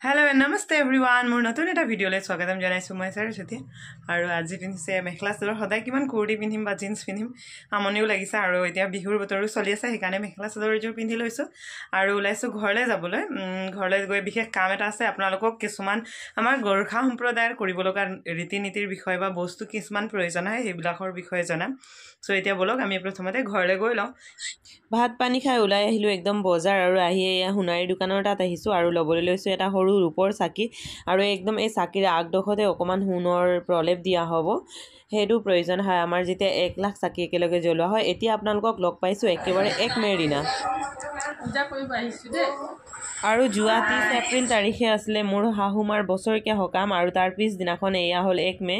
Hello and namaste everyone. More notun eta video le swagatam janaisu moi Saraswati aru aji pinse mekhla salor hodai kiman kurti pinhim ba jeans pinhim amoniu lagisa aru etia bihur botoru choli ase hekane mekhla salor jor pinthi loisu aru ulaisu ghorle jabole ghorle goi bikhe kam eta ase apnalokok kisuman amar gorkha sampradayar koribologa riti nitir bikhoy ba bostu kisuman proyojon hai hebilakor bikhoy jana so etia bolok ami prothomate ghorle goi lo ভাত পানী খাই ওলাই আহিলো একদম বজাৰ আৰু আহি এয়া হুনাৰী দোকানৰ তাত আহিছো আৰু লবলৈ লৈছো এটা সৰু ৰূপৰ চাকি আৰু একদম এই চাকিৰ আগদখতে অকমান হুনৰ প্ৰলেপ দিয়া হ'ব হেতু প্ৰয়োজন হয় আমাৰ যেতিয়া 1 লাখ চাকি একেলগে জ্বলোৱা হয় এতিয়া আপোনালোকক লগ পাইছো একেবাৰে 1 মেৰ দিনা পূজা কৰিব আহিছো দে আৰু জুৱা 30 এপ্ৰিল তাৰিখে আসলে মোৰ হাহুমাৰ বছৰকিয়া হকাম আৰু তাৰ পিছ দিনাখন এয়া হল 1 মে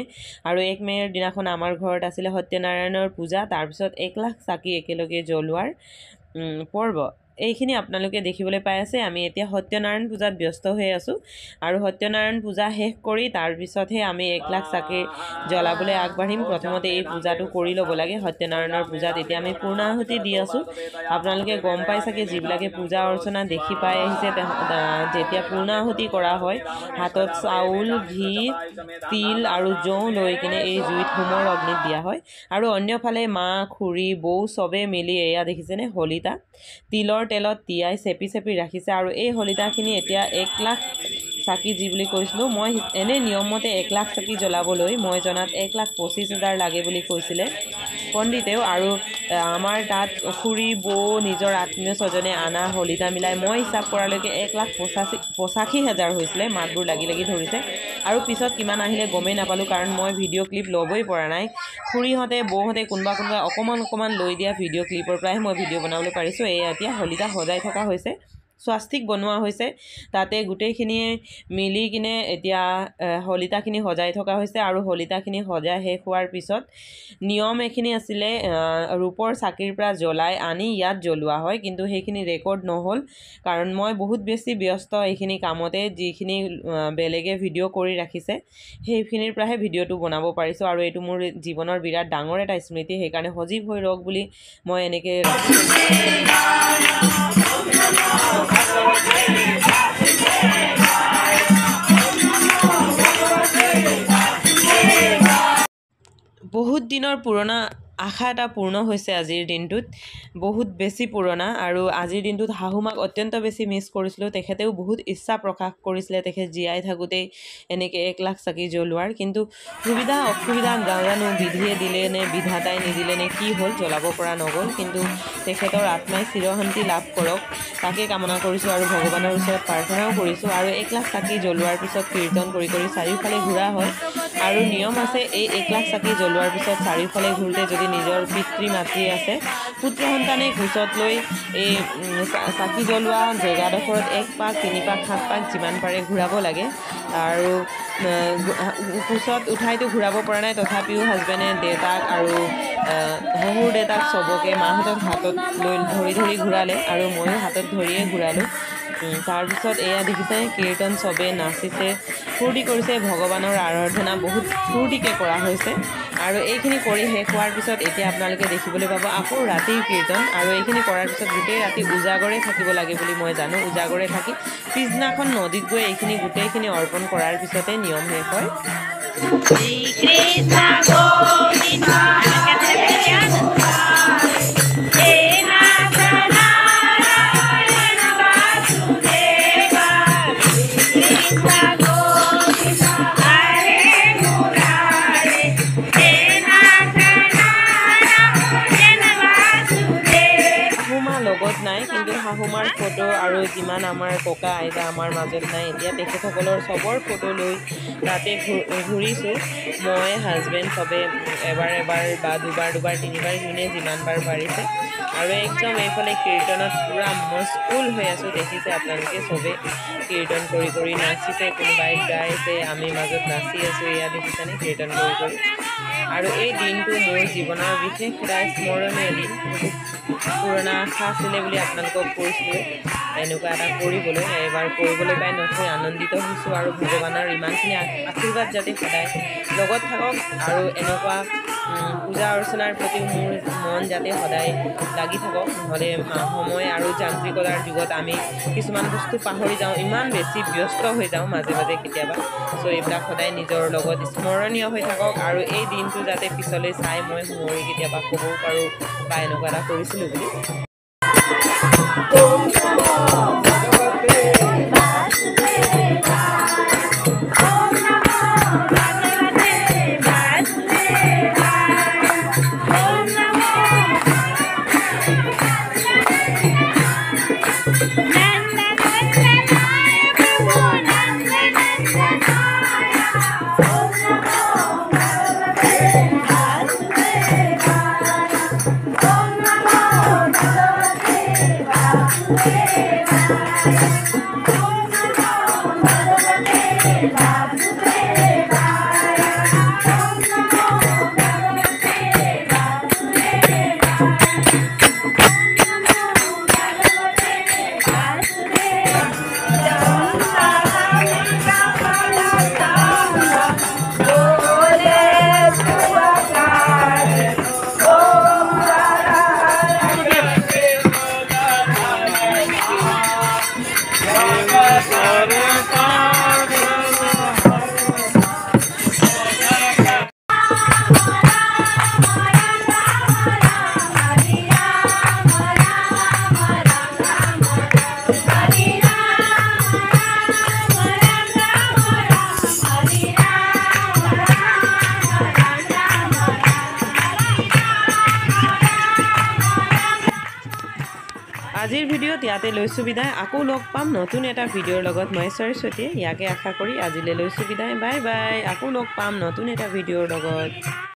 আৰু 1 মেৰ দিনাখন আমাৰ ঘৰত আছিল সত্যনাৰায়ণৰ পূজা তাৰ পিছত 1 লাখ চাকি একেলগে জ্বলোৱাৰ পৰ্ব এইখিনি আপোনালোকে দেখিবলৈ পাই আছে আমি এতিয়া সত্যনাৰায়ণ পূজাত ব্যস্ত হৈ আছো আৰু সত্যনাৰায়ণ পূজা শেষ কৰি তাৰ পিছতহে আমি 1 লাখ চাকি জ্বলাবলৈ আগবাঢ়িম প্ৰথমতে এই পূজাটো কৰি ল'ব লাগে সত্যনাৰায়ণৰ পূজাত এতিয়া আমি পূৰ্ণাহুতি দি আছো আপোনালোকে গম পাই চাগে যিবিলাকে পূজা অৰ্চনা দেখি পাই আহিছে যেতিয়া পূৰ্ণাহুতি কৰা হয় হাতত চাউল ঘি তিল আৰু জৌ লৈ কিনে এই জুইত হোমৰ অগ্নিত দিয়া হয় আৰু অন্যফালে মা খুৰী বৌ সবে মিলি এয়া দেখিছেনে হলিতা তিলৰ তেলত তিয়াই চেপি চেপি ৰাখিছে আৰু এই হলিতাখিনি এতিয়া 1 লাখ চাকি জি বুলি কৈছিলো মই এনে নিয়মমতে 1 লাখ চাকি জ্বলাবলৈ মই জনাত 1,25,000 লাগে বুলি কৈছিলে পণ্ডিতেও আৰু আমাৰ তাত খুৰী বৌ নিজৰ আত্মীয় স্বজনে আনা হলিতা মিলাই মই হিচাপ কৰালৈকে 1,85,000 হৈছিলে মাতবোৰ লাগি লাগি ধৰিছে আৰু পিছত কিমান আহিলে গমেই নাপালো কাৰণ মই ভিডিঅ' ক্লিপ ল'বই পৰা নাই খুৰীহতে বৌহতে কোনবা অকমান লৈ দিয়া ভিডিঅ' ক্লিপৰ পৰাই মই ভিডিঅ' বনাবলৈ পাৰিছো এই এতিয়া হলিতা সজাই থকা হৈছে স্বাস্তিক বনোৱা হৈছে তাতে গুটেইখিনিয়ে মিলি কিনে এতিয়া হলিতাখিনি সজাই থকা হৈছে আৰু হলিতাখিনি সজাই শেষ হোৱাৰ পিছত নিয়ম এখিনি আছিল ৰূপৰ চাকিৰ পৰা জ্বলাই আনি ইয়াত জ্বলোৱা হয় কিন্তু সেইখিনি ৰেকৰ্ড নহল কাৰণ মই বহুত বেছি ব্যস্ত এইখিনি কামতে যিখিনি বেলেগে ভিডিঅ' কৰি ৰাখিছে সেইখিনিৰ পৰাহে ভিডিঅ'টো বনাব পাৰিছো আৰু এইটো মোৰ জীৱনৰ বিৰাট ডাঙৰ এটা স্মৃতি সেইকাৰণে সজীৱ হৈ ৰক বুলি মই এনেকে বহুত দিনৰ পুৰণা আশা এটা পূৰ্ণ হৈছে আজিৰ দিনটোত বহুত বেছি পুৰণা আৰু আজিৰ দিনটোত হাহুমাক অত্যন্ত বেছি মিছ কৰিছিলো তেখেতেও বহুত ইচ্ছা প্ৰকাশ কৰিছিলে তেখেত জীয়াই থাকোতে এনেকে 1 লাখ চাকি জ্বলোৱাৰ কিন্তু সুবিধা অসুবিধা নাজানো বিধিয়ে দিলে নে বিধাতাই নিদিলে নে কি হ'ল জ্বলাব পৰা নগল কিন্তু তেখেতৰ আত্মাই চিৰশান্তি লাভ কৰক তাকে কামনা কৰিছো আৰু ভগৱানৰ ওচৰত প্ৰাৰ্থনাও কৰিছো আৰু 1 লাখ চাকি জ্বলোৱাৰ পিছত কীৰ্তন কৰি চাৰিওফালে ঘূৰা হয় আৰু নিয়ম আছে এই 1 লাখ চাকি জ্বলোৱাৰ পিছত চাৰিওফালে ঘূৰতে যদি নিজৰ পিতৃ মাতৃ আছে পুত্ৰ সন্তানে ঘুচত লৈ এই চাকি জ্বলোৱা জেগাডোখৰত 1 পাক 3 পাক 7 পাক যিমান পাৰে ঘূৰাব লাগে আৰু ঘুচত উঠাইতো ঘূৰাব পৰা নাই তথাপিও হাজবেণ্ডে দেউতাক আৰু শহুৰ দেউতাক সবকে মাহঁতক হাতত লৈ ধৰি ঘূৰালে আৰু ময়ো হাতত ধৰিয়ে ঘূৰালো তাৰ পিছত এয়া দেখিছে কীৰ্তন সবে নাচিছে ফূৰ্তি কৰিছে ভগৱানৰ আৰাধনা বহুত ফূৰ্তিকে কৰা হৈছে আৰু এইখিনি কৰি শেষ হোৱাৰ পিছত এতিয়া আপোনালোকে দেখিবলৈ পাব আকৌ ৰাতিৰ কীৰ্তন আৰু এইখিনি কৰাৰ পিছত গোটেই ৰাতি উজাগৰে থাকিব লাগে বুলি মই জানো উজাগৰে থাকি পিছদিনাখন নদীত গৈ এইখিনি গোটেইখিনি অৰ্পণ কৰাৰ পিছতে নিয়ম শেষ হয় নাই কিন্তু হাহুমাৰ ফটো আৰু যিমান আমাৰ ককা আইতা আমাৰ মাজত নাই এতিয়া তেখেতসকলৰ সবৰ ফটো লৈ তাতে ঘূৰিছো মই হাজবেণ্ড সবে এবাৰ বা দুবাৰ 3বাৰ যোনে যিমানবাৰ পাৰিছে আৰু একদম এইফালে কীৰ্তনত পুৰা মস্কুল হৈ আছো দেখিছে আপোনালোকে সবে কীৰ্তন কৰি নাচিছে কোনোবাই গাইছে আমি মাজত নাচি আছো এয়া দেখিছেনে কীৰ্তন কৰি আৰু এই দিনটো মোৰ জীৱনৰ বিশেষ এটা স্মৰণীয় দিন পুৰণা আশা আছিলে বুলি আপোনালোকক কৈছিলোঁ এনেকুৱা এটা কৰিবলৈ এবাৰ কৰিবলৈ পাই নথৈ আনন্দিত হৈছোঁ আৰু ভগৱানৰ ইমানখিনি আশীৰ্বাদ যাতে সদায় লগত থাকক আৰু এনেকুৱা পূজা অৰ্চনাৰ প্ৰতি মোৰ মন যাতে সদায় লাগি থাকক নহ'লে সময় আৰু যান্ত্ৰিকতাৰ যুগত আমি কিছুমান বস্তু পাহৰি যাওঁ ইমান বেছি ব্যস্ত হৈ যাওঁ মাজে মাজে কেতিয়াবা চ' এইবিলাক সদায় নিজৰ লগত স্মৰণীয় হৈ থাকক আৰু এই দিনটো যাতে পিছলৈ চাই মই শুৱৰি কেতিয়াবা ক'বও পাৰোঁ বা এনেকুৱা এটা কৰিছিলোঁ বুলি আজিৰ ভিডিঅ'ত ইয়াতে লৈছোঁ বিদায় আকৌ লগ পাম নতুন এটা ভিডিঅ'ৰ লগত মই সৰস্বতীয়ে ইয়াকে আশা কৰি আজিলৈ লৈছোঁ বিদায় বাই বাই আকৌ লগ পাম নতুন এটা ভিডিঅ'ৰ লগত